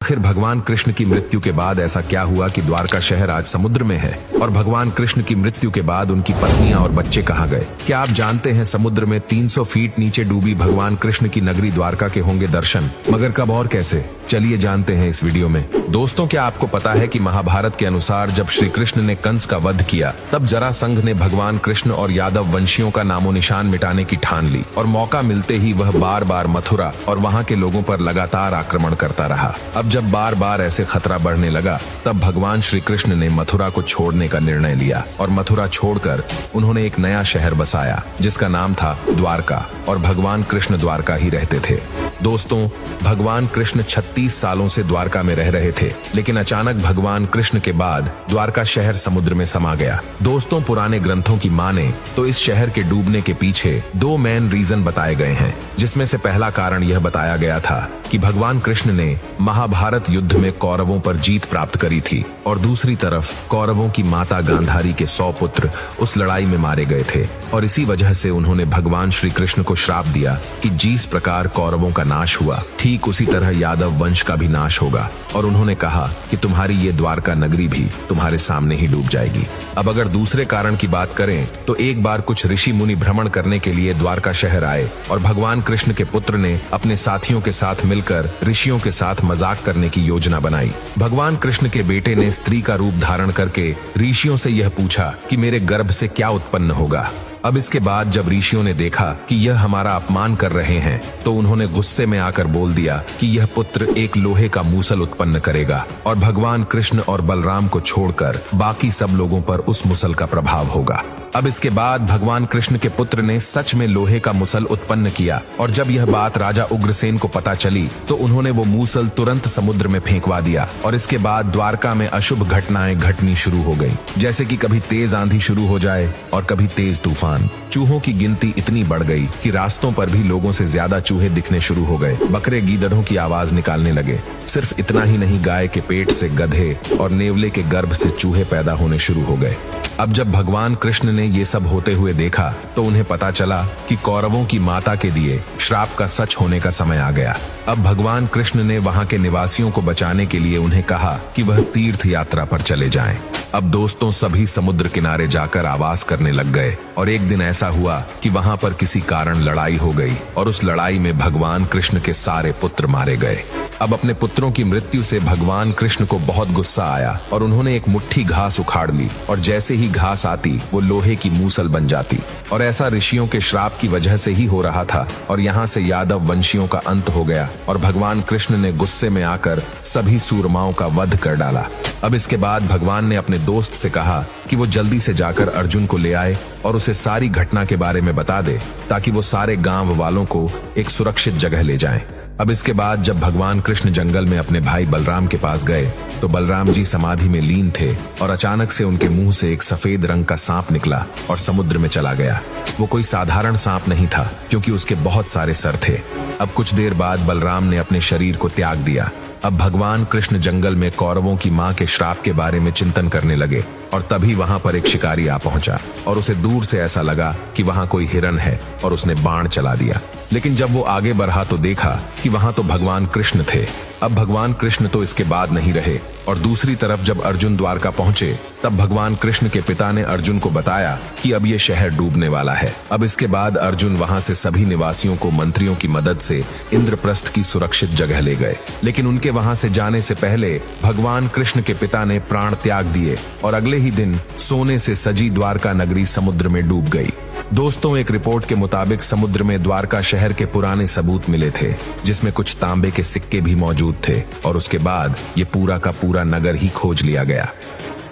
आखिर भगवान कृष्ण की मृत्यु के बाद ऐसा क्या हुआ कि द्वारका शहर आज समुद्र में है? और भगवान कृष्ण की मृत्यु के बाद उनकी पत्नियां और बच्चे कहां गए? क्या आप जानते हैं समुद्र में 300 फीट नीचे डूबी भगवान कृष्ण की नगरी द्वारका के होंगे दर्शन? मगर कब और कैसे? चलिए जानते हैं इस वीडियो में। दोस्तों, क्या आपको पता है कि महाभारत के अनुसार जब श्री कृष्ण ने कंस का वध किया तब जरासंध ने भगवान कृष्ण और यादव वंशियों का नामो निशान मिटाने की ठान ली और मौका मिलते ही वह बार बार मथुरा और वहां के लोगों पर लगातार आक्रमण करता रहा। अब जब बार बार ऐसे खतरा बढ़ने लगा तब भगवान श्री कृष्ण ने मथुरा को छोड़ने का निर्णय लिया और मथुरा छोड़कर उन्होंने एक नया शहर बसाया जिसका नाम था द्वारका, और भगवान कृष्ण द्वारका ही रहते थे। दोस्तों, भगवान कृष्ण 36 सालों से द्वारका में रह रहे थे, लेकिन अचानक भगवान कृष्ण के बाद द्वारका शहर समुद्र में समा गया। दोस्तों, पुराने ग्रंथों की माने तो इस शहर के डूबने के पीछे 2 मेन रीजन बताए गए हैं, जिसमें से पहला कारण यह बताया गया था कि भगवान कृष्ण ने महाभारत युद्ध में कौरवों पर जीत प्राप्त करी थी और दूसरी तरफ कौरवों की माता गांधारी के 100 पुत्र उस लड़ाई में मारे गए थे और इसी वजह से उन्होंने भगवान श्री कृष्ण को श्राप दिया कि जिस प्रकार कौरवों का नाश हुआ ठीक उसी तरह यादव वंश का भी नाश होगा, और उन्होंने कहा कि तुम्हारी ये द्वारका नगरी भी तुम्हारे सामने ही डूब जाएगी। अब अगर दूसरे कारण की बात करें तो एक बार कुछ ऋषि मुनि भ्रमण करने के लिए द्वारका शहर आए और भगवान कृष्ण के पुत्र ने अपने साथियों के साथ मिलकर ऋषियों के साथ मजाक करने की योजना बनाई। भगवान कृष्ण के बेटे ने स्त्री का रूप धारण करके ऋषियों से यह पूछा कि मेरे गर्भ से क्या उत्पन्न होगा। अब इसके बाद जब ऋषियों ने देखा कि यह हमारा अपमान कर रहे हैं तो उन्होंने गुस्से में आकर बोल दिया कि यह पुत्र एक लोहे का मूसल उत्पन्न करेगा और भगवान कृष्ण और बलराम को छोड़कर बाकी सब लोगों पर उस मूसल का प्रभाव होगा। अब इसके बाद भगवान कृष्ण के पुत्र ने सच में लोहे का मूसल उत्पन्न किया और जब यह बात राजा उग्रसेन को पता चली तो उन्होंने वो मूसल तुरंत समुद्र में फेंकवा दिया और इसके बाद द्वारका में अशुभ घटनाएं घटनी शुरू हो गई, जैसे कि कभी तेज आंधी शुरू हो जाए और कभी तेज तूफान। चूहों की गिनती इतनी बढ़ गई कि रास्तों पर भी लोगों से ज्यादा चूहे दिखने शुरू हो गए। बकरे गीदड़ों की आवाज निकालने लगे। सिर्फ इतना ही नहीं, गाय के पेट से गधे और नेवले के गर्भ से चूहे पैदा होने शुरू हो गए। अब जब भगवान कृष्ण ने ये सब होते हुए देखा तो उन्हें पता चला कि कौरवों की माता के दिए श्राप का सच होने का समय आ गया। अब भगवान कृष्ण ने वहां के निवासियों को बचाने के लिए उन्हें कहा कि वह तीर्थ यात्रा पर चले जाएं। अब दोस्तों, सभी समुद्र किनारे जाकर आवास करने लग गए और एक दिन ऐसा हुआ कि वहां पर किसी कारण लड़ाई हो गई और उस लड़ाई में भगवान कृष्ण के सारे पुत्र मारे गए। अब अपने पुत्रों की मृत्यु से भगवान कृष्ण को बहुत गुस्सा आया और उन्होंने एक मुट्ठी घास उखाड़ ली और जैसे ही घास आती वो लोहे की मूसल बन जाती, और ऐसा ऋषियों के श्राप की वजह से ही हो रहा था और यहाँ से यादव वंशियों का अंत हो गया और भगवान कृष्ण ने गुस्से में आकर सभी सूरमाओं का वध कर डाला। अब इसके बाद भगवान ने अपने दोस्त से कहा कि वो जल्दी से जाकर अर्जुन को ले आए और उसे सारी घटना के बारे में बता दे ताकि वो सारे गांव वालों को एक सुरक्षित जगह ले जाएं। अब इसके बाद जब भगवान कृष्ण जंगल में अपने भाई बलराम के पास गए तो बलराम जी समाधि में लीन थे और अचानक से उनके मुंह से एक सफेद रंग का सांप निकला और समुद्र में चला गया। वो कोई साधारण सांप नहीं था क्योंकि उसके बहुत सारे सर थे। अब कुछ देर बाद बलराम ने अपने शरीर को त्याग दिया। अब भगवान कृष्ण जंगल में कौरवों की मां के श्राप के बारे में चिंतन करने लगे और तभी वहां पर एक शिकारी आ पहुंचा और उसे दूर से ऐसा लगा कि वहां कोई हिरन है और उसने बाण चला दिया। लेकिन जब वो आगे बढ़ा तो देखा कि वहां तो भगवान कृष्ण थे। अब भगवान कृष्ण तो इसके बाद नहीं रहे और दूसरी तरफ जब अर्जुन द्वारका पहुंचे तब भगवान कृष्ण के पिता ने अर्जुन को बताया कि अब ये शहर डूबने वाला है। अब इसके बाद अर्जुन वहां से सभी निवासियों को मंत्रियों की मदद से इंद्रप्रस्थ की सुरक्षित जगह ले गए, लेकिन उनके वहां से जाने से पहले भगवान कृष्ण के पिता ने प्राण त्याग दिए और अगले ही दिन सोने से सजी द्वारका नगरी समुद्र में डूब गई। दोस्तों, एक रिपोर्ट के मुताबिक समुद्र में द्वारका शहर के पुराने सबूत मिले थे जिसमें कुछ तांबे के सिक्के भी मौजूद थे और उसके बाद ये पूरा का पूरा नगर ही खोज लिया गया।